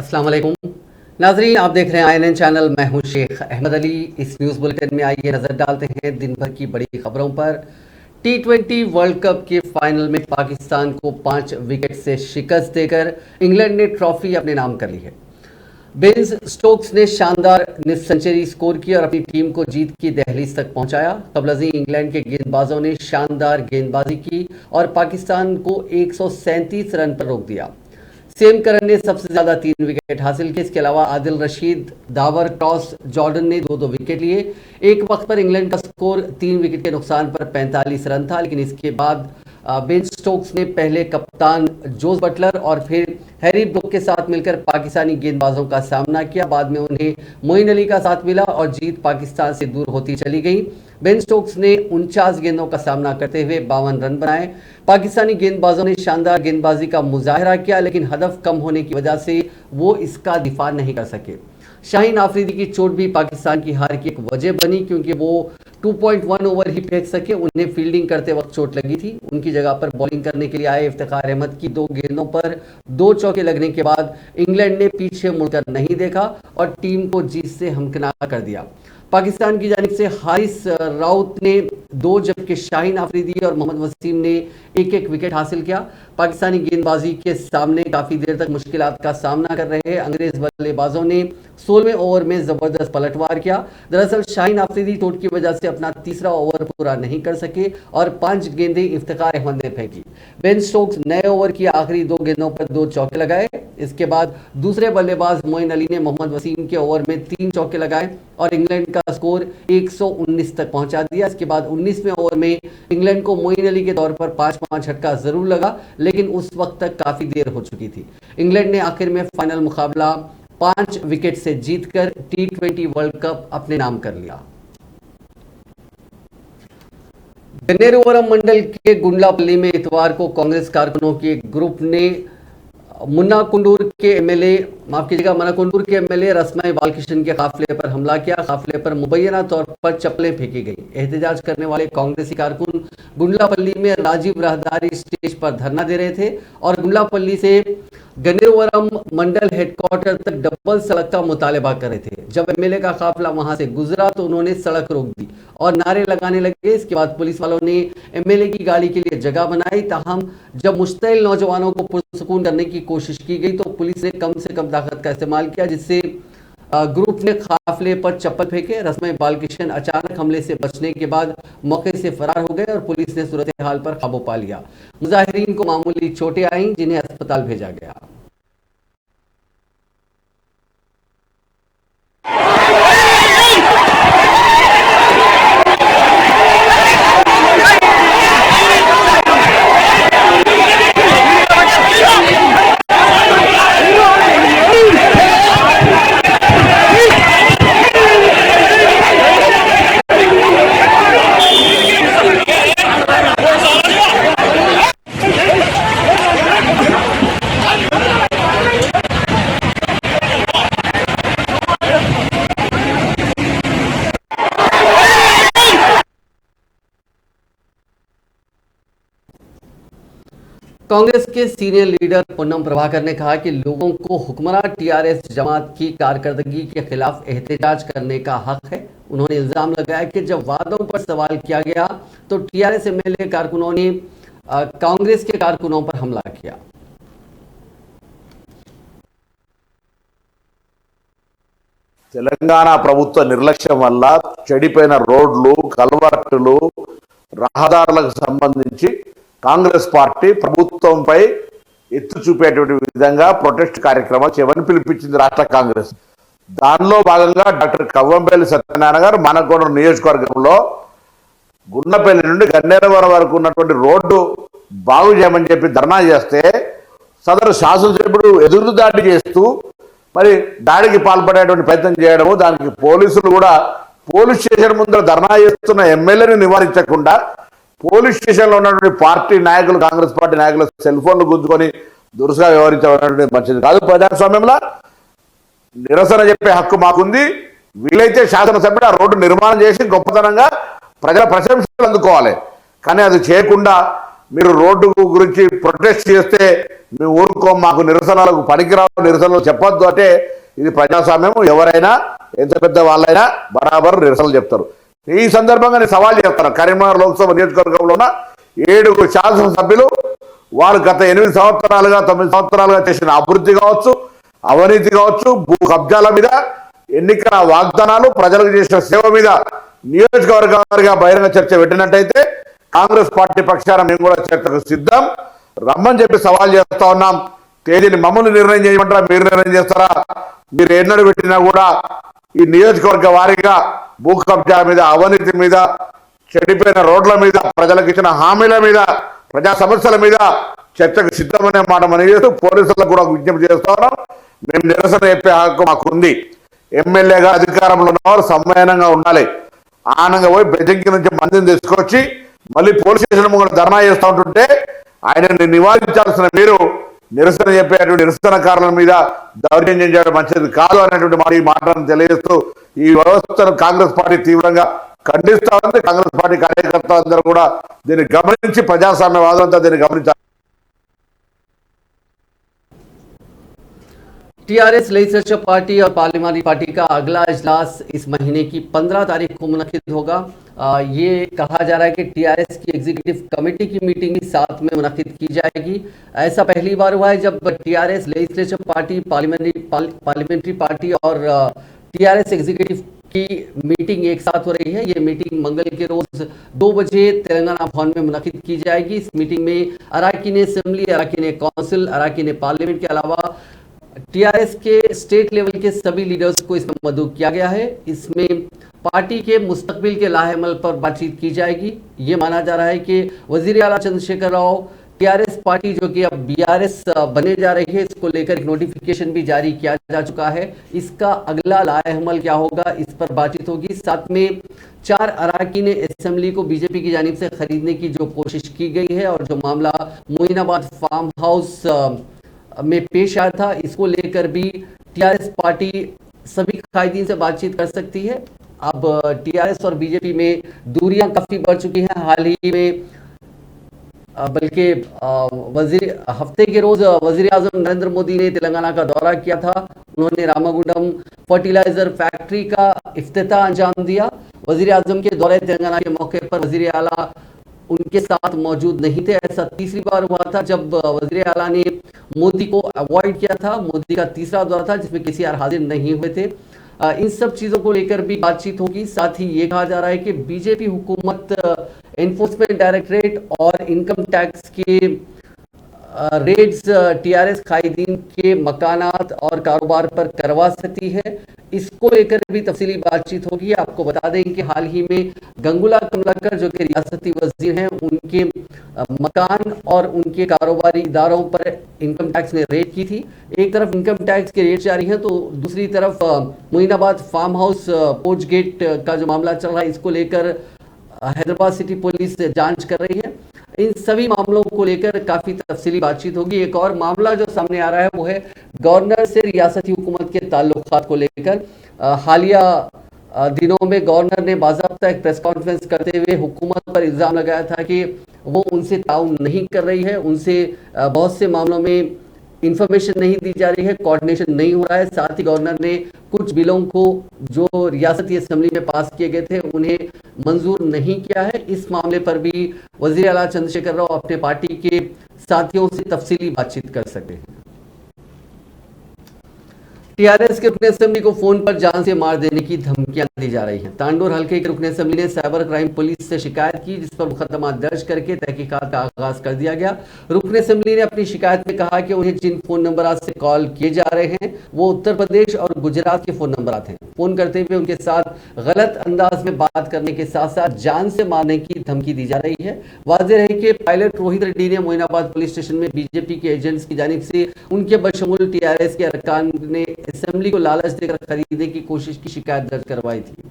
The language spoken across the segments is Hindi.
अस्सलाम वालेकुम नाजरीन, आप देख रहे हैं INN चैनल। मैं हूं शेख अहमद अली। इस न्यूज़ बुलेटिन में आइए नज़र डालते हैं दिन भर की बड़ी खबरों पर। T20 वर्ल्ड कप के फाइनल में पाकिस्तान को 5 विकेट से शिकस्त देकर इंग्लैंड ने ट्रॉफी अपने नाम कर ली है। बेन स्टोक्स ने शानदार निस्फ सेंचुरी स्कोर की और अपनी टीम को जीत की दहलीज तक पहुंचाया। कबलजी इंग्लैंड के गेंदबाजों ने शानदार गेंदबाजी की और पाकिस्तान को 137 रन पर रोक दिया। सेम करन ने सबसे ज्यादा 3 विकेट हासिल किए। इसके अलावा Adil Rashid, the power, toss, Jordan ने 2-2 विकेट लिए। एक वक्त पर इंग्लैंड का स्कोर 3 विकेट के नुकसान पर 45 रन था, लेकिन इसके बाद बेन स्टोक्स ने पहले कप्तान जोस बटलर और फिर हैरी ब्रुक के साथ मिलकर पाकिस्तानी गेंदबाजों का सामना किया। बाद में उन्हें मोइन अली का साथ मिला और जीत पाकिस्तान से दूर होती चली गई। बेन स्टोक्स ने 49 गेंदों का सामना करते हुए 52 रन बनाए। पाकिस्तानी गेंदबाजों ने शानदार गेंदबाजी का मुजाहरा किया, लेकिन हदफ कम होने की वजह से वो इसका दिफा नहीं कर सके। शाहीन आफरीदी की चोट भी पाकिस्तान की हार की एक वजह बनी, क्योंकि वो 2.1 ओवर ही फेंक सके। उन्हें फील्डिंग करते वक्त चोट लगी थी। उनकी जगह पर बॉलिंग करने के लिए आए इफ्तिखार अहमद की 2 गेंदों पर 2 चौके लगने के बाद इंग्लैंड ने पीछे मुड़कर नहीं देखा और टीम को जीत से हमकिनार कर दिया। पाकिस्तान की जानिब से हारिस राउत ने 2 जबकि शाहीन आफरीदी और मोहम्मद वसीम ने 1-1 विकेट हासिल किया। पाकिस्तानी गेंदबाजी के सामने काफी देर तक मुश्किलात का सामना कर रहे अंग्रेज बल्लेबाजों ने 16वें ओवर में जबरदस्त पलटवार किया। दरअसल शाहीन आफरीदी चोट की वजह से अपना तीसरा ओवर पूरा नहीं कर सके और 5 गेंदें इफ्तिखार अहमद ने फेंकी। बेन स्टोक्स नए ओवर की आखिरी 2 गेंदों पर 2 चौके लगाए। इसके बाद दूसरे बल्लेबाज मोइन अली ने मोहम्मद वसीम के ओवर में 3 चौके लगाए और इंग्लैंड का स्कोर 119 तक पहुंचा दिया। इसके बाद 19वें ओवर में इंग्लैंड को मोइन अली के तौर पर 5-5 झटका जरूर लगा, लेकिन उस वक्त तक काफी देर हो चुकी थी। इंग्लैंड ने आखिर में फाइनल मुकाबला 5 विकेट से जीतकर T20 वर्ल्ड कप अपने नाम कर लिया। गन्नेरुवरम मंडल के गुंडलापल्ली में इतवार को कांग्रेस कारकुनों के एक ग्रुप ने मनकुंडूर के एमएलए रसमाई बालकृष्णन के काफिले पर हमला किया। काफिले पर मुबैना तौर पर चप्पलें फेंकी गई। एहतजाज करने वाले कांग्रेसी कारकुन गुंडलापल्ली में राजीव रहदारी स्टेज पर धरना दे रहे थे और गुंडलापल्ली से गन्नेरुवरम मंडल हेडक्वार्टर तक डबल सड़क का मुतालबा कर रहे थे। जब एमएलए का काफिला वहां से गुजरा तो उन्होंने सड़क रोक दी और नारे लगाने लगे। इसके बाद पुलिस वालों ने एमएलए की गाड़ी के लिए जगह बनाई। ताहम जब मुश्तइल नौजवानों को पुरसुकून करने की कोशिश की गई तो पुलिस ने कम से कम ताकत का इस्तेमाल किया, जिससे ग्रुप ने काफिले पर चप्पल फेंके। रसमाई बालकृष्णन अचानक हमले से बचने के बाद मौके से फरार हो गए और पुलिस ने सूरत हाल पर काबू पा लिया। मुजाहिरीन को मामूली चोटें आईं, जिन्हें अस्पताल भेजा गया। कांग्रेस के सीनियर लीडर पूनम प्रभाकर ने कहा कि लोगों को हुक्मरान टीआरएस जमात की कारकर्दगी के खिलाफ एहतजाज करने का हक है। उन्होंने इल्जाम लगाया कि जब वादों पर सवाल किया गया तो टीआरएस एमएलए कारकुनों ने कांग्रेस के कारकुनों पर हमला किया। తెలంగాణ ప్రభుత్వ నిర్లక్ష్యం వల్ల చెడిపోయిన రోడ్లు, కల్వర్టులు, రహదారులకు సంబంధించి కాంగ్రెస్ పార్టీ ప్రభుత్వంపై ఎత్తు చూపేటువంటి విధంగా ప్రొటెస్ట్ కార్యక్రమాలు చేయమని పిలిపించింది రాష్ట్ర కాంగ్రెస్. దానిలో భాగంగా డాక్టర్ కవ్వంపల్లి సత్యనారాయణ గారు మనకొండ నియోజకవర్గంలో గున్నపల్లి నుండి గన్నేరవరం వరకు ఉన్నటువంటి రోడ్డు బాగు చేయమని చెప్పి ధర్నా చేస్తే సదరు శాసనసభ్యుడు ఎదురుదాడి చేస్తూ మరి దాడికి పాల్పడేటువంటి ప్రయత్నం చేయడము, దానికి పోలీసులు కూడా పోలీస్ స్టేషన్ ముందర ధర్నా చేస్తున్న ఎమ్మెల్యేని నివారించకుండా పోలీస్ స్టేషన్లో ఉన్నటువంటి పార్టీ నాయకులు, కాంగ్రెస్ పార్టీ నాయకులు సెల్ ఫోన్లు గుంజుకొని దురుసుగా వ్యవహరించడం మంచిది కాదు. ప్రజాస్వామ్యంలో నిరసన చెప్పే హక్కు మాకుంది. వీలైతే శాసనసభ్యుడు ఆ రోడ్డు నిర్మాణం చేసి గొప్పతనంగా ప్రజల ప్రశంసలు అందుకోవాలి. కానీ అది చేయకుండా మీరు రోడ్డు గురించి ప్రొటెస్ట్ చేస్తే మేము ఊరుకో, మాకు నిరసనలకు పనికిరావు, నిరసనలు చెప్పొద్దు అంటే ఇది ప్రజాస్వామ్యం. ఎవరైనా ఎంత పెద్ద వాళ్ళైనా బరాబర్ నిరసనలు చెప్తారు. ఈ సందర్భంగా నేను సవాల్ చేస్తాను. కరీంనగర్ లోక్సభ నియోజకవర్గంలో ఉన్న 7 శాసనసభ్యులు వారు గత 8 సంవత్సరాలుగా 9 సంవత్సరాలుగా చేసిన అభివృద్ధి కావచ్చు, అవినీతి కావచ్చు, భూ కబ్జాల మీద, ఎన్నికల వాగ్దానాలు, ప్రజలకు చేసిన సేవ మీద నియోజకవర్గాలుగా బహిరంగ చర్చ పెట్టినట్టయితే కాంగ్రెస్ పార్టీ పక్షాన మేము కూడా చర్చకు సిద్ధం. రమ్మని చెప్పి సవాల్ చేస్తా ఉన్నాం. తేదీని మమ్మల్ని నిర్ణయం చేయమంటారా, మీరు నిర్ణయం చేస్తారా? మీరు ఎన్నడూ పెట్టినా కూడా ఈ నియోజకవర్గ వారీగా భూ కబ్జా మీద, అవినీతి మీద, చెడిపోయిన రోడ్ల మీద, ప్రజలకు ఇచ్చిన హామీల మీద, ప్రజా సమస్యల మీద చర్చకు సిద్ధమనే మాట మనం చేస్తూ పోలీసులకు కూడా విజ్ఞప్తి చేస్తా ఉన్నాం. మేము నిరసన చెప్పే హక్కు మాకుంది. ఎమ్మెల్యేగా అధికారంలో ఉన్నవారు సమ్మేళనంగా ఉండాలి. ఆనందంగా పోయి బెజంకి నుంచి మందిని తీసుకొచ్చి మళ్ళీ పోలీస్ స్టేషన్ ముందు ధర్నా చేస్తూ ఉంటుంటే ఆయనని నివారించాల్సిన మీరు నిరసన చెప్పేటువంటి నిరసనకారుల మీద దౌర్జన్యం చేయడం మంచిది కాదు అనేటువంటి ఈ మాటను తెలియజేస్తూ ఈ వ్యవస్థను కాంగ్రెస్ పార్టీ తీవ్రంగా ఖండిస్తా ఉంది. కాంగ్రెస్ పార్టీ కార్యకర్తలు అందరూ కూడా దీన్ని గమనించి ప్రజాస్వామ్యవాదంతో దీన్ని గమనించాలి. टीआरएस लेजिस्लेचर पार्टी और पार्लियामेंट्री पार्टी का अगला इजलास इस महीने की 15 तारीख को मुनक्किद होगा। ये कहा जा रहा है कि टीआरएस की एग्जीक्यूटिव कमेटी की मीटिंग भी साथ में मुनक्किद की जाएगी। ऐसा पहली बार हुआ है जब TRS legislature party, parliamentary party और टीआरएस एग्जीक्यूटिव की मीटिंग एक साथ हो रही है। ये मीटिंग मंगल के रोज 2 बजे तेलंगाना भवन में मुनक्किद की जाएगी। इस मीटिंग में अराकीन असेंबली, अराकीन काउंसिल, अराकीन पार्लियामेंट के अलावा टीआरएस के स्टेट लेवल के सभी लीडर्स को इसमें मदऊ किया गया है। इसमें पार्टी के मुस्तकबिल के लाहेमल पर बातचीत की जाएगी। ये माना जा रहा है कि वजीर आला चंद्रशेखर राव टीआरएस पार्टी जो कि अब बीआरएस बने जा रही है, इसको लेकर एक नोटिफिकेशन भी जारी किया जा चुका है। इसका अगला लाहेमल क्या होगा, इस पर बातचीत होगी। साथ में 4 अराकीन असेंबली को बीजेपी की जानिब से खरीदने की जो कोशिश की गई है और जो मामला मोइनाबाद फार्म हाउस में पेश आया था, इसको लेकर भी टीआरएस पार्टी सभी कायदीन से बातचीत कर सकती है। अब टीआरएस और बीजेपी में दूरियां काफी बढ़ चुकी हैं। हाल ही में बल्कि हफ्ते के रोज वजीर आजम नरेंद्र मोदी ने तेलंगाना का दौरा किया था। उन्होंने रामागुंडम फर्टिलाइजर फैक्ट्री का इफ्तिताह अंजाम दिया। वजीर आजम के दौरे तेलंगाना के मौके पर वजीर आला उनके साथ मौजूद नहीं थे। ऐसा तीसरी बार हुआ था जब वजीर आला ने मोदी को अवॉइड किया था। मोदी का तीसरा दौरा था जिसमें केसीआर हाजिर नहीं हुए थे। इन सब चीज़ों को लेकर भी बातचीत होगी। साथ ही ये कहा जा रहा है कि बीजेपी हुकूमत एनफोर्समेंट डायरेक्टरेट और इनकम टैक्स के रेड्स टीआरएस कायदीन के मकानात और कारोबार पर करवा सकती है। इसको लेकर भी तफसीली बातचीत होगी। आपको बता दें कि हाल ही में गंगुला कमलाकर जो कि रियासती वजीर हैं, उनके मकान और उनके कारोबारी इदारों पर इनकम टैक्स ने रेड की थी। एक तरफ इनकम टैक्स के रेड जारी हैं तो दूसरी तरफ Moinabad farm house porch gate का जो मामला चल रहा है, इसको लेकर हैदराबाद सिटी पुलिस जांच कर रही है। इन सभी मामलों को लेकर काफी तफसीली बातचीत होगी। एक और मामला जो सामने आ रहा है वो है गवर्नर से रियासती हुकूमत के ताल्लुकात को लेकर। हालिया दिनों में गवर्नर ने बाज़ाब्ता एक प्रेस कॉन्फ्रेंस करते हुए हुकूमत पर इल्ज़ाम लगाया था कि वो उनसे ताउन नहीं कर रही है, उनसे बहुत से मामलों में इंफॉर्मेशन नहीं दी जा रही है, कोऑर्डिनेशन नहीं हो रहा है। साथ ही गवर्नर ने कुछ बिलों को जो रियासती असेंबली में पास किए गए थे उन्हें मंजूर नहीं किया है। इस मामले पर भी वजीर आला चंद्रशेखर राव अपने पार्टी के साथियों से तफसीली बातचीत कर सकते हैं। टीआरएस के रुकन असेंबली को फोन पर जान से मार देने की धमकियां दी जा रही हैं। तांडोर हल्के के रुकन असेंबली ने साइबर क्राइम पुलिस से शिकायत की, जिस पर मुकदमा दर्ज करके तहकीकात का आगाज कर दिया गया। रुकन असेंबली ने अपनी शिकायत में कहा कि उन्हें जिन फोन नंबर से कॉल किए जा रहे हैं वो उत्तर प्रदेश और गुजरात के फोन नंबर हैं। फोन करते हुए उनके साथ गलत अंदाज में बात करने के साथ साथ जान से मारने की धमकी दी जा रही है। वाज़ेह है कि पायलट रोहित रेड्डी ने मोइनाबाद पुलिस स्टेशन में बीजेपी के एजेंट्स की जानिब से उनके बशमूल टीआरएस के अरकान ने असेंबली को लालच देकर खरीदने की कोशिश की शिकायत दर्ज करवाई थी।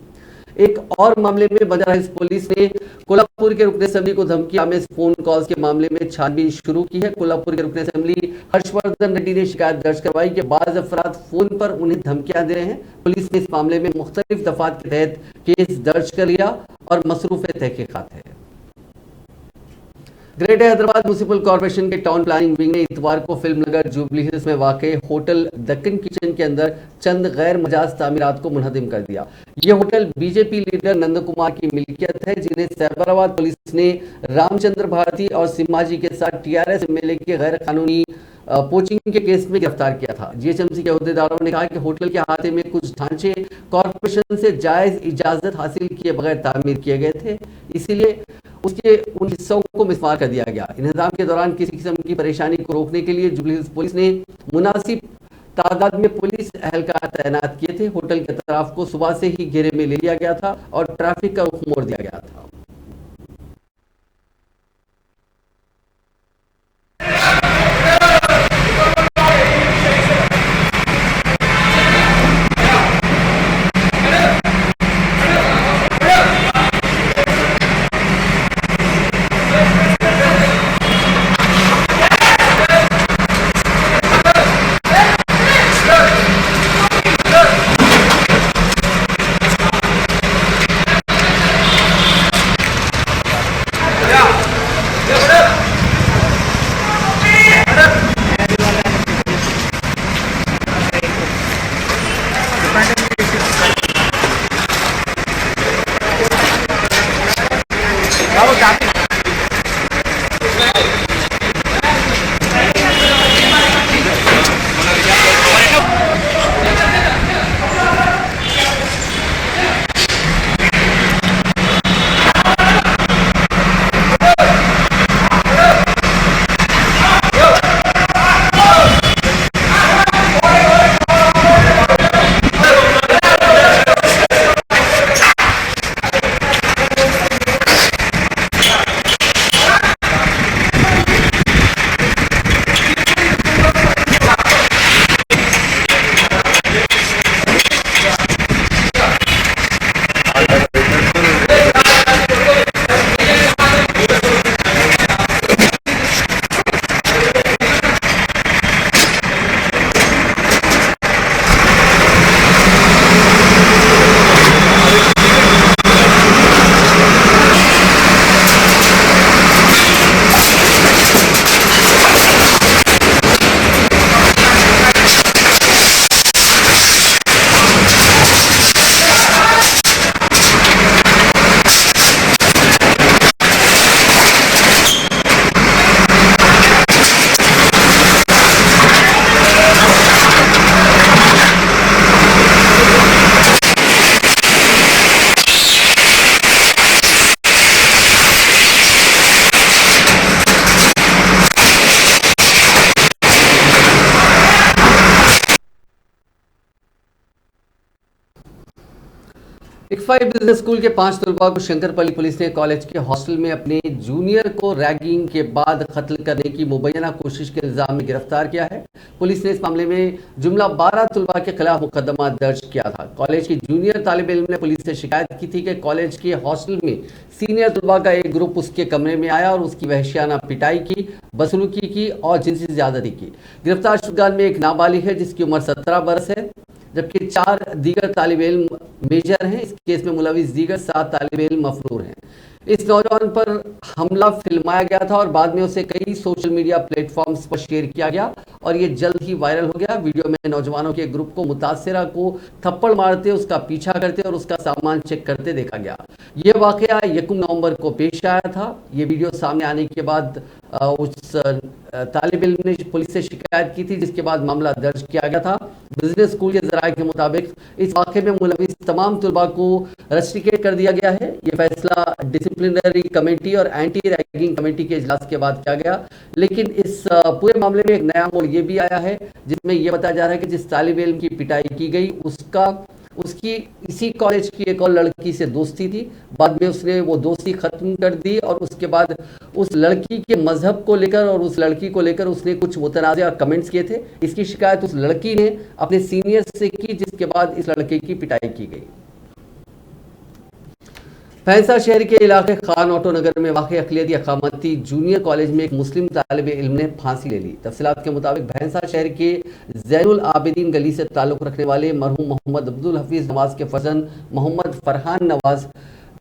एक और मामले में बंजारा हिल्स पुलिस ने कोल्हापुर के रुकन असेंबली को धमकी में फोन कॉल्स के मामले में छानबीन शुरू की है। कोल्हापुर के रुकन असेंबली हर्षवर्धन रेड्डी ने शिकायत दर्ज करवाई कि बाज़ अफराद फोन पर उन्हें धमकियां दे रहे हैं। पुलिस ने इस मामले में मुख्तलिफ दफात के तहत केस दर्ज कर लिया और मसरूफ तहकीकात है। ग्रेटर हैदराबाद म्युनिसिपल कॉर्पोरेशन के टाउन प्लानिंग विंग ने इतवार को फिल्म नगर जुबली हिल्स में वाकई होटल दक्कन किचन के अंदर चंद गैर मजाज तामीरात को मुनहदिम कर दिया। ये hotel BJP leader Nand Kumar की मिल्कियत है, जिन्हें सैबराबाद पुलिस ने रामचंद्र भारती और सिम्माजी के साथ टीआरएस एमएलए के गैर कानूनी पोचिंग के केस में गिरफ्तार किया था। जीएचएमसी के अहदेदारों ने कहा कि होटल के अहाते में कुछ ढांचे कॉर्पोरेशन से जायज इजाजत हासिल किए बगैर तामीर किए गए थे, इसीलिए उसके उन हिस्सों को मिसमार कर दिया गया। इंतजाम के दौरान किसी किस्म की परेशानी को रोकने के लिए जुबली हिल्स पुलिस ने मुनासिब तादाद में पुलिस एहलकार तैनात किए थे। होटल के अतराफ को सुबह से ही घेरे में ले लिया गया था और ट्रैफिक का रुख मोड़ दिया गया था। इक्फा बिजनेस स्कूल के 5 तलबा को शंकरपल्ली पुलिस ने कॉलेज के हॉस्टल में अपने जूनियर को रैगिंग के बाद कत्ल करने की मुबैना कोशिश के इल्जाम में गिरफ्तार किया है। पुलिस ने इस मामले में जुमला 12 तलबा के खिलाफ मुकदमा दर्ज किया था। कॉलेज की जूनियर तालिब इल्म ने पुलिस से शिकायत की थी कि कॉलेज के हॉस्टल में सीनियर तलबा का एक ग्रुप उसके कमरे में आया और उसकी वहशियाना पिटाई की, बदसलूकी की और जिनसी ज्यादती की। गिरफ्तार शुदगान में एक नाबालिग है जिसकी उम्र 17 बरस है, जबकि 4 दीगर तालिब इल्म मेजर हैं। इस केस में मुलविस दीगर 7 तालिब इल्म मफरूर हैं। इस नौजवान पर हमला फिल्माया गया था और बाद में उसे कई सोशल मीडिया प्लेटफॉर्म्स पर शेयर किया गया और ये जल्द ही वायरल हो गया। वीडियो में नौजवानों के ग्रुप को मुतासिरा को थप्पड़ मारते, उसका पीछा करते और उसका सामान चेक करते देखा गया। ये वाकया 1 नवंबर को पेश आया था। ये वीडियो सामने आने के बाद उस तालिब इल्म ने पुलिस से शिकायत की थी, जिसके बाद मामला दर्ज किया गया था। बिजनेस स्कूल के जराये के मुताबिक इस वाक़े में मुलविस तमाम तलबा को रस्टिकेट कर दिया गया है। ये फैसला डिसिप्लिनरी कमेटी और एंटी रैगिंग कमेटी के इजलास के बाद किया गया। लेकिन इस पूरे मामले में एक नया मोड़ ये भी आया है, जिसमें यह बताया जा रहा है कि जिस तालिब इल्म की पिटाई की गई उसकी इसी कॉलेज की एक और लड़की से दोस्ती थी। बाद में उसने वो दोस्ती खत्म कर दी और उसके बाद उस लड़की के मजहब को लेकर और उस लड़की को लेकर उसने कुछ मुतनाज़ा कमेंट्स किए थे। इसकी शिकायत उस लड़की ने अपने सीनियर से की, जिसके बाद इस लड़के की पिटाई की गई। भैंसा शहर के इलाके खान ऑटो नगर में वाक़ अक़लियती अक़ामती जूनियर कॉलेज में एक मुस्लिम तालिब इल्म ने फांसी ले ली। तफसीलात के मुताबिक भैंसा शहर के ज़ैनुल आबिदीन गली से ताल्लुक़ रखने वाले मरहूम मोहम्मद अब्दुल हफीज़ नवाज़ के फर्जंद मोहम्मद फरहान नवाज़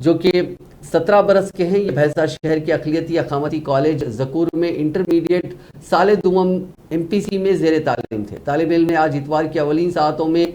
जो कि 17 बरस के हैं। ये भैंसा शहर के अखिलियती अकामती कॉलेज जकूर में इंटरमीडिएट साले दुमम एमपीसी में जेर तालीम थे। तालिब इल्म ने आज इतवार की अवलीन सातों में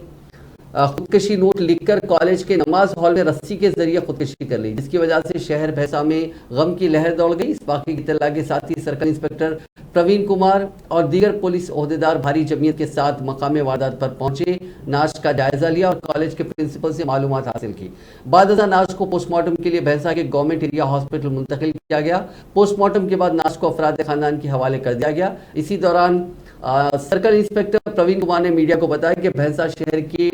खुदकशी नोट लिखकर कॉलेज के नमाज हॉल में रस्सी के जरिए खुदकशी कर ली, जिसकी वजह से शहर भैंसा में गम की लहर दौड़ गई। इस वाक़े की इत्तला के साथ ही सर्कल इंस्पेक्टर प्रवीण कुमार और दीगर पुलिस ओहदेदार भारी जमीयत के साथ मकाम वारदात पर पहुंचे, नाश का जायजा लिया और कॉलेज के प्रिंसिपल से मालूमात हासिल की। बाद नाश को पोस्टमार्टम के लिए भैंसा के गवर्नमेंट एरिया हॉस्पिटल मुंतकिल किया गया। पोस्टमार्टम के बाद नाश को अफराद खानदान के हवाले कर दिया गया। इसी दौरान सर्कल इंस्पेक्टर प्रवीण कुमार ने मीडिया को बताया कि भैंसा शहर के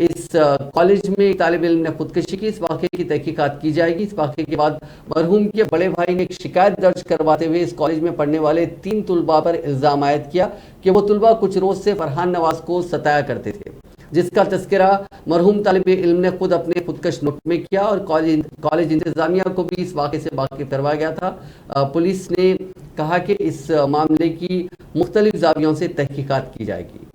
इस कॉलेज में एक तालिब इल्म ने खुदकशी की। इस वाक़े की तहकीकात की जाएगी। इस वाक़े के बाद मरहूम के बड़े भाई ने एक शिकायत दर्ज करवाते हुए इस कॉलेज में पढ़ने वाले 3 तुलबा पर इल्ज़ाम आयद किया कि वो तुलबा कुछ रोज से फरहान नवाज को सताया करते थे, जिसका तस्करा मरहूम तालिब इल्म ने खुद अपने खुदकश नोट में किया और कॉलेज इंतजामिया को भी इस वाक़े से वाकिफ करवाया गया था। पुलिस ने कहा कि इस मामले की मुख्तलिफ ज़ावियों से तहकीकात की जाएगी।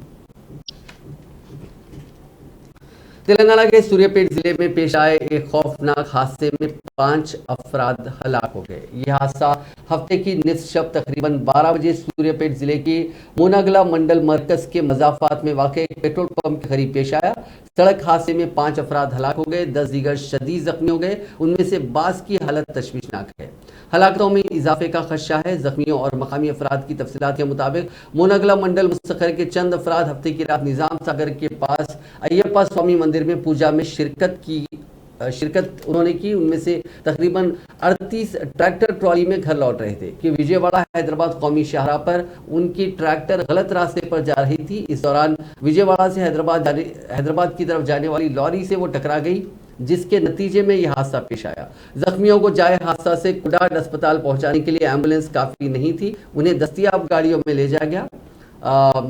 तेलंगाना के सूर्यापेट जिले में पेश आए एक खौफनाक हादसे में 5 अफराद हलाक हो गए। यह हादसा हफ्ते की निस्फ शब तकरीबन 12 बजे सूर्यापेट जिले के मोनागला मंडल मरकज के मजाफात में वाक़ एक पेट्रोल पंप के करीब पेश आया। सड़क हादसे में 5 अफराद हलाक हो गए, 10 दीगर शदीद जख्मी हो गए। उनमें से बास की हालत तशवीशनाक है। हलाकतों में इजाफे का खदशा है। जख्मियों और मकामी अफराद की तफसीलात के मुताबिक मोनागला मंडल मुस्तखर के चंद अफराद हफ्ते की रात निज़ाम सागर के पास अय्यप्पा स्वामी मंदिर में पूजा में शिरकत उन्होंने की। उनमें से तकरीबन 38 ट्रैक्टर ट्रॉली में घर लौट रहे थे कि विजयवाड़ा हैदराबाद कौमी शाहराह पर उनकी ट्रैक्टर गलत रास्ते पर जा रही थी। इस दौरान विजयवाड़ा से हैदराबाद की तरफ जाने वाली लॉरी से वो टकरा गई, जिसके नतीजे में यह हादसा पेश आया। जख्मियों को जाए हादसा से कुडाड अस्पताल पहुंचाने के लिए एम्बुलेंस काफ़ी नहीं थी, उन्हें दस्तयाब गाड़ियों में ले जाया गया।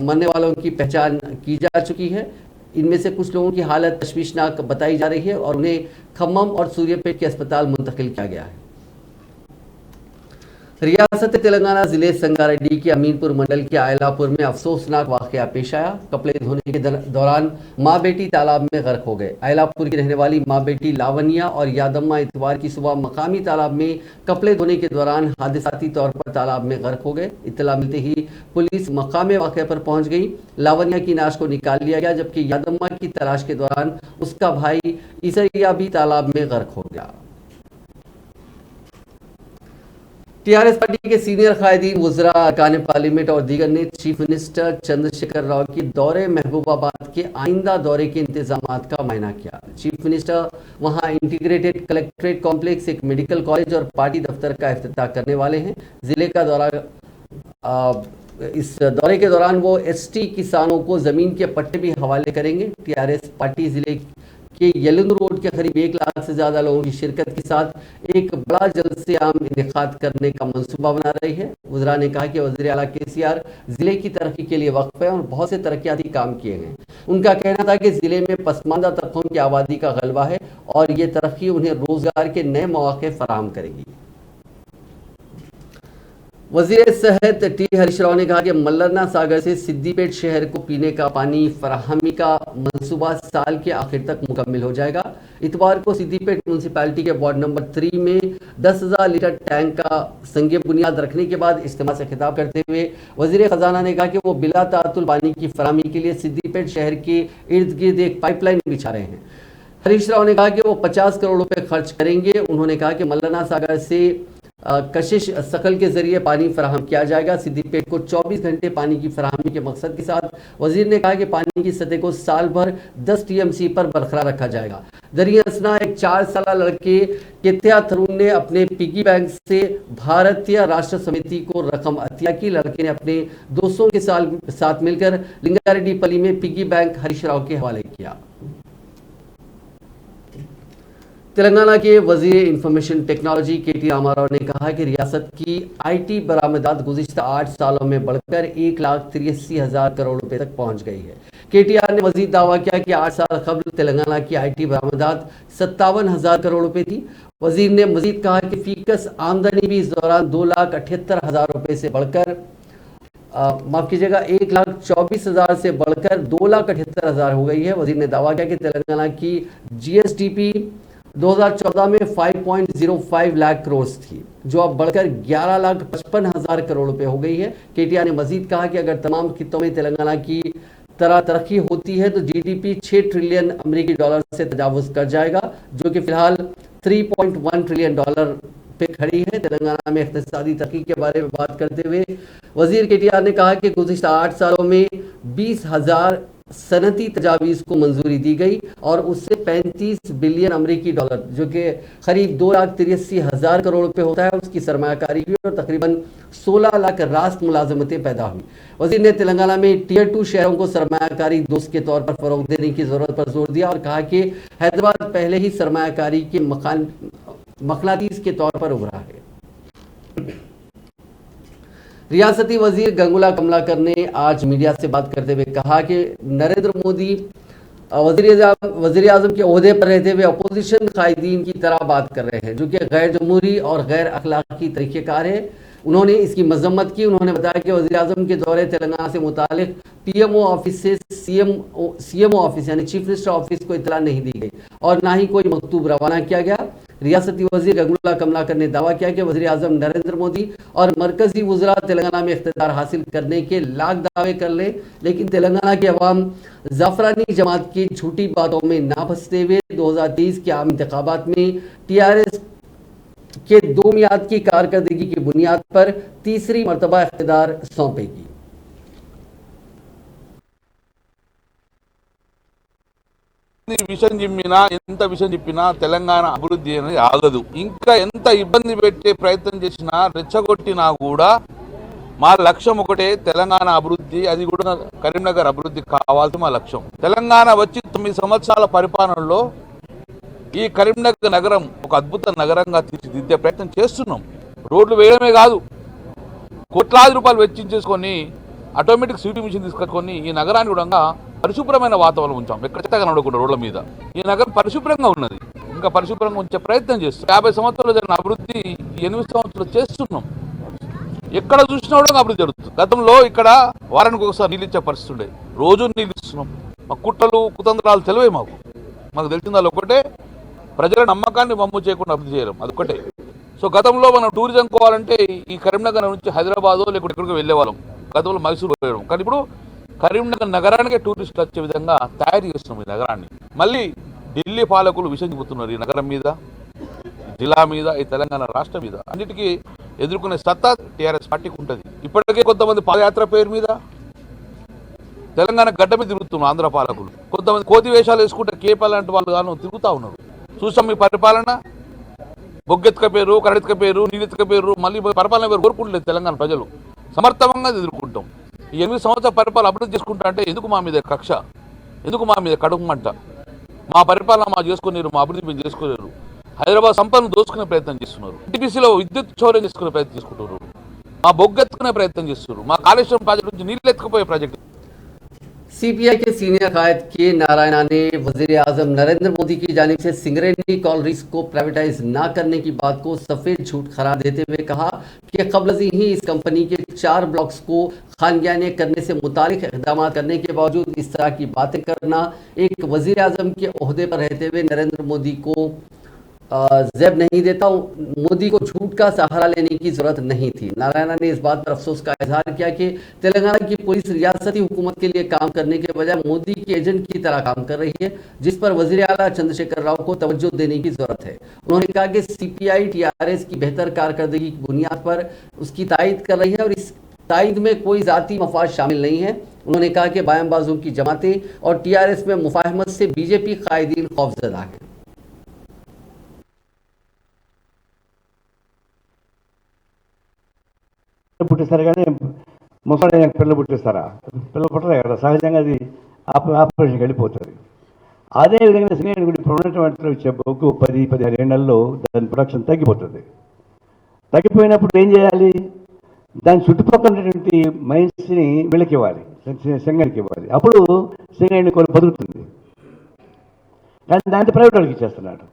मरने वालों की पहचान की जा चुकी है। इनमें से कुछ लोगों की हालत तशवीशनाक बताई जा रही है और उन्हें खम्मम और सूर्यापेट के अस्पताल मुंतकिल किया गया है। रियासत तेलंगाना जिले संगारेड्डी के अमीनपुर मंडल के आयलापुर में अफसोसनाक वाकया पेश आया। कपड़े धोने के दौरान माँ बेटी तालाब में गर्क हो गए। आयलापुर की रहने वाली माँ बेटी लावनिया और यादम्मा इतवार की सुबह मकामी तालाब में कपड़े धोने के दौरान हादसाती तौर पर तालाब में गर्क हो गए। इत्तला मिलते ही पुलिस मकाम वाक़या पर पहुंच गई। लावनिया की नाश को निकाल लिया गया, जबकि यादम्मा की तलाश के दौरान उसका भाई ईसरिया भी तालाब में गर्क हो गया। टीआरएस पार्टी के सीनियर कायदीन, वज़रा, अरकान पार्लियामेंट और दीगर ने चीफ मिनिस्टर चंद्रशेखर राव की दौरे महबूबाबाद के आइंदा दौरे के इंतजामात का मुआयना किया। चीफ मिनिस्टर वहां इंटीग्रेटेड कलेक्ट्रेट कॉम्प्लेक्स, एक मेडिकल कॉलेज और पार्टी दफ्तर का इफ्तिताह करने वाले हैं। जिले का दौरा इस दौरे के दौरान वो एसटी किसानों को जमीन के पट्टे भी हवाले करेंगे। टीआरएस पार्टी जिले के येलुंग रोड के करीब 1 लाख से ज्यादा लोगों की शिरकत के साथ एक बड़ा जलसे आम इनेकाद करने का मंसूबा बना रही है। वज़रा ने कहा कि वज़ीर आला केसीआर जिले की तरक्की के लिए वक्फ है और बहुत से तरक्याती काम किए हैं। उनका कहना था कि जिले में पसमानदा तबकों की आबादी का गलबा है और ये तरक्की उन्हें रोजगार के नए मौके फराहम करेगी। वज़ीर सेहत टी हरीश राव ने कहा कि मल्लरना सागर से सिद्दीपेट शहर को पीने का पानी फराहमी का मंसूबा साल के आखिर तक मुकम्मल हो जाएगा। इतवार को सिद्दीपेट म्यूनसिपैलिटी के वार्ड नंबर 3 में 10,000 लीटर टैंक का संगे बुनियाद रखने के बाद इज्तिमा से खिताब करते हुए वज़ीर ख़जाना ने कहा कि वो बिला तातुल पानी की फराहमी के लिए सिद्दीपेट शहर के इर्द गिर्द एक पाइपलाइन बिछा रहे हैं। हरीश राव ने कहा कि वो 50 करोड़ रुपए खर्च करेंगे। उन्होंने कहा कि मल्लरना सागर से कशिश सकल के जरिए पानी फराहम किया जाएगा। सिद्दीपेट को 24 घंटे पानी की फराहमी के मकसद के साथ वजीर ने कहा कि पानी की सतह को साल भर 10 टीएमसी पर बरकरार रखा जाएगा। दरिया असना एक 4 साल लड़के केत्या थरून ने अपने पिगी बैंक से भारतीय राष्ट्र समिति को रकम अतिया की। लड़के ने अपने दोस्तों के साथ मिलकर लिंगारेड्डी पल्ली में पिगी बैंक हरीश राव के हवाले किया। तेलंगाना के वजीर इंफॉर्मेशन टेक्नोलॉजी केटी रामाराव ने कहा कि रियासत की आईटी बरामदात गुज़िश्ता 8 सालों में बढ़कर 1,83,000 करोड़ रुपए तक पहुंच गई है। केटीआर ने मजीद दावा किया कि 8 साल कबल तेलंगाना की आईटी बरामदात 57,000 करोड़ रुपए थी। वजीर ने मजीद कहा कि फीकस आमदनी भी इस दौरान 2,78,000 रुपए से बढ़कर माफ कीजिएगा 1,24,000 से बढ़कर 2,78,000 हो गई है। वजीर ने दावा किया कि तेलंगाना की जीएसडीपी 2014 में 5.05 लाख करोड़ थी, जो अब बढ़कर 11,55,000 करोड़ रुपए हो गई है। केटीआर ने मजीद कहा कि अगर तमाम खित्तों में तेलंगाना की तरह तरक्की होती है तो जीडीपी 6 ट्रिलियन अमेरिकी डॉलर से तजावुज कर जाएगा, जो कि फिलहाल 3.1 ट्रिलियन डॉलर पे खड़ी है। तेलंगाना में इक्तिसादी तरक्की के बारे में बात करते हुए वजीर केटीआर ने कहा कि गुज़िश्ता 8 सालों में 20,000 सनती तजावीज़ को मंजूरी दी गई और उससे 35 बिलियन अमेरिकी डॉलर, जो कि करीब 2,83,000 करोड़ रुपए होता है, उसकी सरमायाकारी हुई और तकरीबन 16 लाख रास्त मुलाजमतें पैदा हुई। वजीर ने तेलंगाना में टियर 2 शहरों को सरमायाकारी दोस्त के तौर पर फरोग देने की जरूरत पर जोर दिया और कहा कि हैदराबाद पहले ही सरमायाकारी के मखनातीस के तौर पर उभरा है। रियासती वजीर गंगुला कमलाकर ने आज मीडिया से बात करते हुए कहा कि नरेंद्र मोदी वजीर आजम के ओहदे पर रहते हुए अपोजिशन कायदीन की तरह बात कर रहे हैं, जो कि गैर जमहूरी और गैर अखलाकी तरीक़ेकार है। उन्होंने इसकी मजम्मत की। उन्होंने बताया कि वजीर आजम के दौरे तेलंगाना से मुतालिक पीएमओ ऑफिस से सीएमओ ऑफिस यानी चीफ मिनिस्टर ऑफिस को इतला नहीं दी गई और ना ही कोई मकतूब रवाना किया गया। रियासती वजीर गंगुला कमलाकर ने दावा किया कि वजीर आजम नरेंद्र मोदी और मरकजी वज़रा तेलंगाना में इख्तियार हासिल करने के लाख दावे कर ले, लेकिन तेलंगाना की अवाम जाफरानी जमात की झूठी बातों में ना फंसते हुए 2023 के आम इंतखाबात में टीआरएस के 2 मियाद की कारकर्दगी की बुनियाद पर तीसरी मरतबा इख्तियार सौंपेगी। విషయం చెప్పినా ఎంత విషయం చెప్పినా తెలంగాణ అభివృద్ధి అనేది ఆగదు. ఇంకా ఎంత ఇబ్బంది పెట్టే ప్రయత్నం చేసినా రెచ్చగొట్టినా కూడా మా లక్ష్యం ఒకటే, తెలంగాణ అభివృద్ధి, అది కూడా కరీంనగర్ అభివృద్ధి కావాల్సి మా లక్ష్యం. తెలంగాణ వచ్చి 9 సంవత్సరాల పరిపాలనలో ఈ కరీంనగర్ నగరం ఒక అద్భుత నగరంగా తీర్చిదిద్దే ప్రయత్నం చేస్తున్నాం. రోడ్లు వేయడమే కాదు, కోట్లాది రూపాయలు వెచ్చించేసుకొని ఆటోమేటిక్ సీటీ మిషన్ తీసుకొని ఈ నగరాన్ని కూడా పరిశుభ్రమైన వాతావరణం ఉంచాం. ఎక్కడ చెత్త కనబడకుండా రోడ్ల మీద ఈ నగరం పరిశుభ్రంగా ఉన్నది. ఇంకా పరిశుభ్రంగా ఉంచే ప్రయత్నం చేస్తున్నాం. 50 సంవత్సరాలు జరిగిన అభివృద్ధి 8 సంవత్సరాలు చేస్తున్నాం. ఎక్కడ చూసినా కూడా అభివృద్ధి జరుగుతుంది. గతంలో ఇక్కడ వారానికి ఒకసారి నీళ్ళు ఇచ్చే పరిస్థితి ఉండేది, రోజు నీళ్ళు ఇస్తున్నాం. మా కుట్రలు కుతంత్రాలు తెలివే మాకు తెలిసిందా ఒకటే, ప్రజల నమ్మకాన్ని మమ్ము చేయకుండా అభివృద్ధి చేయడం అదొకటే. సో గతంలో మనం టూరిజం పోవాలంటే ఈ కరీంనగర్ నుంచి హైదరాబాదో లేకుంటే ఎక్కడికి వెళ్ళేవాళ్ళం, గతంలో మైసూరు పోయడం. కానీ ఇప్పుడు కరీంనగర్ నగరానికే టూరిస్టులు వచ్చే విధంగా తయారు చేస్తున్నాం ఈ నగరాన్ని. మళ్ళీ ఢిల్లీ పాలకులు విషయం చెబుతున్నారు ఈ నగరం మీద, జిల్లా మీద, ఈ తెలంగాణ రాష్ట్రం మీద. అన్నిటికీ ఎదుర్కొనే సత్తా టీఆర్ఎస్ పార్టీకి ఉంటుంది. ఇప్పటికే కొంతమంది పాదయాత్ర పేరు మీద తెలంగాణ గడ్డ మీద తిరుగుతున్నారు ఆంధ్ర పాలకులు. కొంతమంది కోతి వేషాలు వేసుకుంటే కేపీ లాంటి వాళ్ళు గాను తిరుగుతూ ఉన్నారు. చూసాం మీ పరిపాలన, బొగ్గెత్తుక పేరు, కరెడెత్తుక పేరు, నీళ్ళెత్తుక పేరు, మళ్ళీ పరిపాలన పేరు కోరుకుంటలేదు తెలంగాణ ప్రజలు. సమర్థవంగా ఎదుర్కొంటాం. ఈ 8 సంవత్సరాల పరిపాలన అభివృద్ధి చేసుకుంటా అంటే ఎందుకు మా మీద కక్ష, ఎందుకు మా మీద కడుపు మంట? మా పరిపాలన మా చేసుకునేరు, మా అభివృద్ధి మేము చేసుకోలేరు. హైదరాబాద్ సంపదను దోచుకునే ప్రయత్నం చేస్తున్నారు. టీపీసీలో విద్యుత్ చౌర్యం చేసుకునే ప్రయత్నం చేసుకుంటున్నారు. మా బొగ్గెత్తుకునే ప్రయత్నం చేస్తున్నారు. మా కాళేశ్వరం ప్రాజెక్టు నుంచి నీళ్ళు ఎత్తుకుపోయే ప్రాజెక్టు. सीपीआई के सीनियर कायद के नारायणा ने वजीर आजम नरेंद्र मोदी की जानिब से सिंगरेनी कॉलरीज को प्राइवेटाइज न करने की बात को सफेद झूठ करार देते हुए कहा कि कबल ही इस कंपनी के 4 ब्लॉक्स को खानगियाने करने से मुतालिक इक़दाम करने के बावजूद इस तरह की बातें करना एक वजीर आजम के ओहदे पर रहते हुए नरेंद्र मोदी को ज़ेब नहीं देता। मोदी को झूठ का सहारा लेने की जरूरत नहीं थी। नारायणा ने इस बात पर अफसोस का इजहार किया कि तेलंगाना की पुलिस रियासती हुकूमत के लिए काम करने के बजाय मोदी के एजेंट की तरह काम कर रही है, जिस पर वजीर आला चंद्रशेखर राव को तवज्जो देने की जरूरत है। उन्होंने कहा कि सीपीआई टीआरएस की बेहतर कारकर्दगी की बुनियाद पर उसकी तायद कर रही है और इस तायद में कोई जाती मफाद शामिल नहीं है। उन्होंने कहा कि बयानबाजों की जमातें और टीआरएस में मुफाहमत से बीजेपी कायदीन खौफजदा है। పుట్టిస్తారు కానీ ముసలి పిల్లలు పుట్టిస్తారా? పిల్లలు పుట్టరు కదా, సహజంగా అది ఆపరేషన్కి వెళ్ళిపోతుంది. అదేవిధంగా సింగరేణి గుడి ఇప్పుడు ఉన్నటువంటి వచ్చే బొగ్గు 10-15 ఏళ్లలో దాని ప్రొడక్షన్ తగ్గిపోతుంది. తగ్గిపోయినప్పుడు ఏం చేయాలి? దాని చుట్టుపక్కల ఉన్నటువంటి మైన్స్ని వీళ్ళకి ఇవ్వాలి, సింగరేణికి ఇవ్వాలి. అప్పుడు సింగరేణి కొన్ని బతుకుతుంది. కానీ దాంట్లో ప్రైవేట్ వాళ్ళకి ఇచ్చేస్తున్నాడు.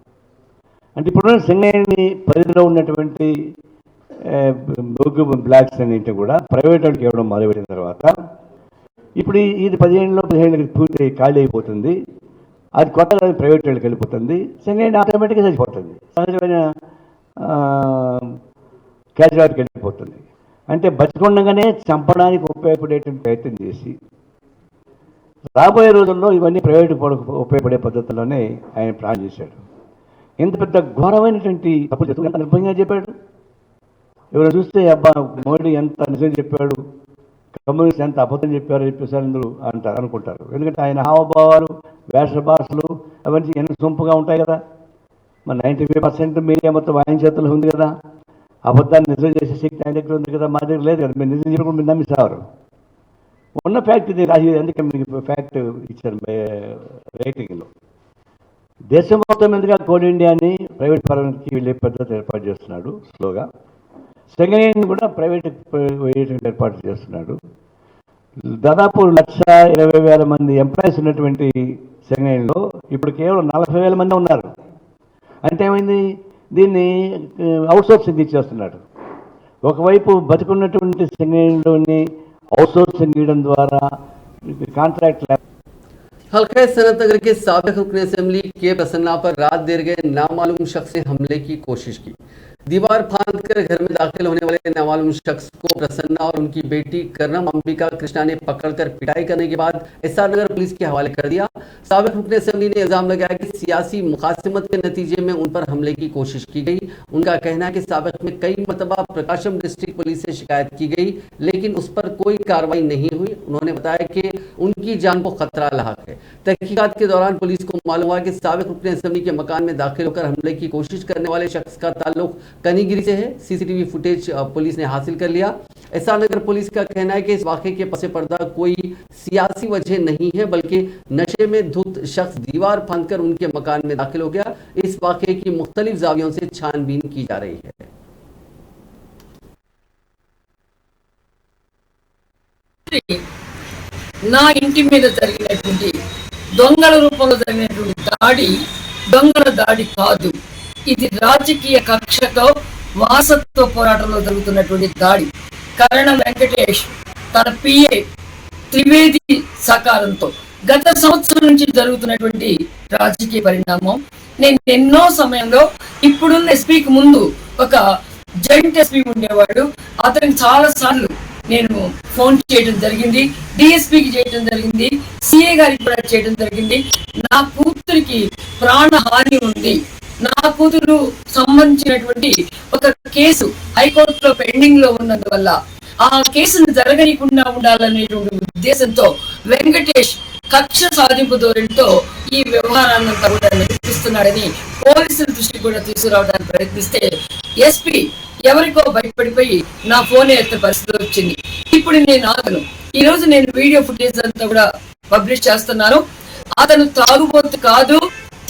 అంటే ఇప్పుడు సింగరేణి పరిధిలో ఉన్నటువంటి బొగ్గు బ్లాక్స్ అన్నింటి కూడా ప్రైవేట్ వాళ్ళకి ఇవ్వడం మొదలుపెట్టిన తర్వాత ఇప్పుడు ఇది 15 ఏళ్ళకి పూర్తి ఖాళీ అయిపోతుంది. అది కొత్తగా అది ప్రైవేట్ వాళ్ళకి వెళ్ళిపోతుంది, సెకండ్ ఆటోమేటిక్గా చచ్చిపోతుంది, సహజమైన క్యాజువాలిటీకి వెళ్ళిపోతుంది. అంటే బతికుండగానే చంపడానికి ఉపయోగపడేటువంటి ప్రయత్నం చేసి రాబోయే రోజుల్లో ఇవన్నీ ప్రైవేటు ఉపయోగపడే పద్ధతుల్లోనే ఆయన ప్లాన్ చేశాడు. ఇంత పెద్ద ఘోరమైనటువంటి తప్పులు చేస్తూ ఎంత నిర్భయంగా చెప్పాడు. ఎవరు చూస్తే అబ్బా మోడీ ఎంత నిజం చెప్పాడు, కమ్యూనిస్ట్ ఎంత అబద్ధం చెప్పారు చెప్పేసి అందరూ అనుకుంటారు. ఎందుకంటే ఆయన హావభావాలు, వేష భాషలు అవన్నీ ఎంత సొంపుగా ఉంటాయి కదా. మరి 95% మీడియా మొత్తం ఆయన చేతుల్లో ఉంది కదా. అబద్ధాన్ని నిజం చేసే శక్తి ఆయన దగ్గర ఉంది కదా, మా దగ్గర లేదు కదా. మీరు నిజం చెప్పకుండా మీరు నమ్మిస్తారు. ఉన్న ఫ్యాక్ట్ ఇది రాసి, అందుకే మీకు ఫ్యాక్ట్ ఇచ్చారు రైటింగ్లో. దేశం మొత్తం మీదుగా కోల్ ఇండియాని ప్రైవేట్ పరానికి వెళ్ళే పద్ధతి ఏర్పాటు చేస్తున్నాడు స్లోగా. సెకండ్ హ్యాండ్ కూడా ప్రైవేట్ ఏర్పాటు చేస్తున్నాడు. దాదాపు 1,20,000 మంది ఎంప్లాయీస్ ఉన్నటువంటి సెకండ్ హ్యాండ్లో ఇప్పుడు కేవలం 40,000 మంది ఉన్నారు. అంటే ఏమైంది, దీన్ని అవుట్సోర్సింగ్ ఇచ్చేస్తున్నాడు. ఒకవైపు బతుకున్నటువంటి సెకండ్ హ్యాండ్లోని అవుట్సోర్సింగ్ ఇవ్వడం ద్వారా కాంట్రాక్ట్ हल्का सनत नगर के साबिक रुकन असेंबली के प्रसन्ना पर रात देर गए नामालूम शख्स ने हमले की कोशिश की। दीवार फांदकर घर में दाखिल होने वाले नामालूम शख्स को प्रसन्ना और उनकी बेटी कर्णम अंबिका कृष्णा ने पकड़कर पिटाई करने के बाद एसआर नगर पुलिस के हवाले कर दिया। साबिक रुकन असेंबली ने इल्जाम लगाया कि सियासी मुखासिमत के नतीजे में उन पर हमले की कोशिश की गई। उनका कहना है कि साबिक में कई मरतबा प्रकाशम डिस्ट्रिक्ट पुलिस से शिकायत की गई, लेकिन उस पर कोई कार्रवाई नहीं हुई। उन्होंने बताया कि उनकी जान को खतरा लाहक है। तहकीकात के दौरान पुलिस को मालूम हुआ कि साबिक रुकन असेंबली के मकान में दाखिल होकर हमले की कोशिश करने वाले शख्स का ताल्लुक कनीगिरी से है। सीसीटीवी फुटेज पुलिस ने हासिल कर लिया। एसआर नगर पुलिस का कहना है कि इस वाक़े के पसे पर्दा कोई सियासी वजह नहीं है, बल्कि नशे में धुत शख्स दीवार फांदकर उनके मकान में दाखिल हो गया। इस वाक़े की मुख्तलिफ जावियों से छानबीन की जा रही है। నా ఇంటి మీద జరిగినటువంటి దొంగల రూపంలో జరిగినటువంటి దాడి దొంగల దాడి కాదు. ఇది రాజకీయ కక్షతో వారసత్వ పోరాటంలో జరుగుతున్నటువంటి దాడి. కరణ వెంకటేష్ తన పిఏ త్రివేది సహకారంతో గత సంవత్సరం నుంచి జరుగుతున్నటువంటి రాజకీయ పరిణామం. నేను ఎన్నో సమయంలో ఇప్పుడున్న ఎస్పీకి ముందు ఒక జాయింట్ ఎస్పీ ఉండేవాడు, అతనికి చాలా సార్లు నేను ఫోన్ చేయడం జరిగింది, డిఎస్పీకి చేయడం జరిగింది, సిఏ గారికి కూడా చేయడం జరిగింది. నా కూతురికి ప్రాణహాని ఉంది, నా కూతురు సంబంధించినటువంటి ఒక కేసు హైకోర్టులో పెండింగ్ లో ఉన్నందువల్ల ఆ కేసును జరగనీయకుండా ఉండాలనేటువంటి ఉద్దేశంతో వెంకటేష్ కక్ష సాధింపు ధోరణితో ఈ వ్యవహారాన్నంతా కూడా నిర్వహిస్తున్నాడని పోలీసుల దృష్టికి కూడా తీసుకురావడానికి ప్రయత్నిస్తే ఎస్పీ ఎవరికో భయపడిపోయి నా ఫోన్ ఎత్తే పరిస్థితి వచ్చింది. ఇప్పుడు నేను ఆగను. ఈ రోజు నేను వీడియో ఫుటేజ్ అంతా కూడా పబ్లిష్ చేస్తున్నాను. అతను తాగుబోతు కాదు,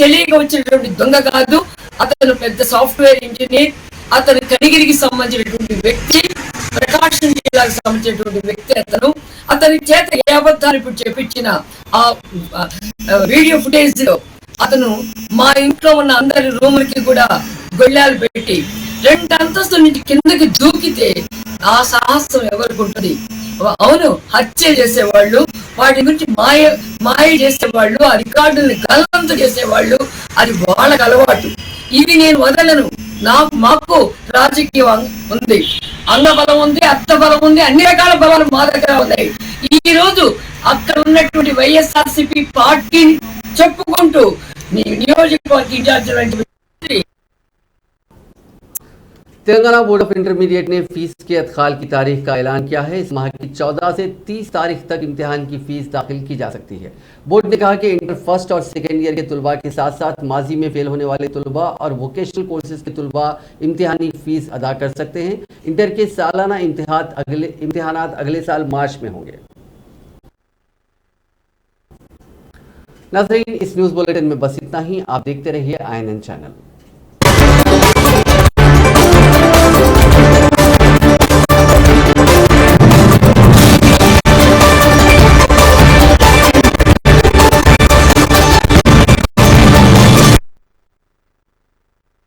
తెలియక వచ్చినటువంటి దొంగ కాదు, అతను పెద్ద సాఫ్ట్వేర్ ఇంజనీర్, అతను కనిగిరికి సంబంధించినటువంటి వ్యక్తి, ప్రకాశం జిల్లాకు సంబంధించినటువంటి వ్యక్తి. అతని చేత ఏ అబద్ధాలు ఇప్పుడు చెప్పించిన ఆ వీడియో ఫుటేజ్ లో అతను మా ఇంట్లో ఉన్న అందరి రూములకి కూడా గొళ్ళాలు పెట్టి 2 అంతస్తుల నుంచి కిందకి దూకితే ఆ సాహసం ఎవరికి ఉంటుంది? అవును, హత్య చేసేవాళ్ళు, వాటి గురించి మాయ చేసేవాళ్ళు, ఆ రికార్డుల్ని గల్లంతు చేసేవాళ్ళు, అది వాళ్ళకి అలవాటు. ఇది నేను వదలను. మాకు రాజకీయం ఉంది, అంగబలం ఉంది, అర్థ బలం ఉంది, అన్ని రకాల బలాలు మా దగ్గర ఉన్నాయి. ఈ రోజు అక్కడ ఉన్నటువంటి వైఎస్ఆర్సీపీ పార్టీని చెప్పుకుంటూ నియోజకవర్గ incharge Telangana board of intermediate ने फीस के अदखाल की तारीख का ऐलान किया है। इस माह की 14 से 30 तारीख तक इम्तिहान की फीस दाखिल की जा सकती है। बोर्ड ने कहा कि इंटर फर्स्ट और सेकेंड ईयर के तुलबा के साथ साथ माजी में फेल होने वाले तुलबा और वोकेशनल कोर्सेज के तुलबा इम्तिहानी फीस अदा कर सकते हैं। इंटर के सालाना इम्तिहानात अगले साल मार्च में होंगे। नाज़रीन, इस न्यूज़ बुलेटिन में बस इतना ही। आप देखते रहिए INN चैनल।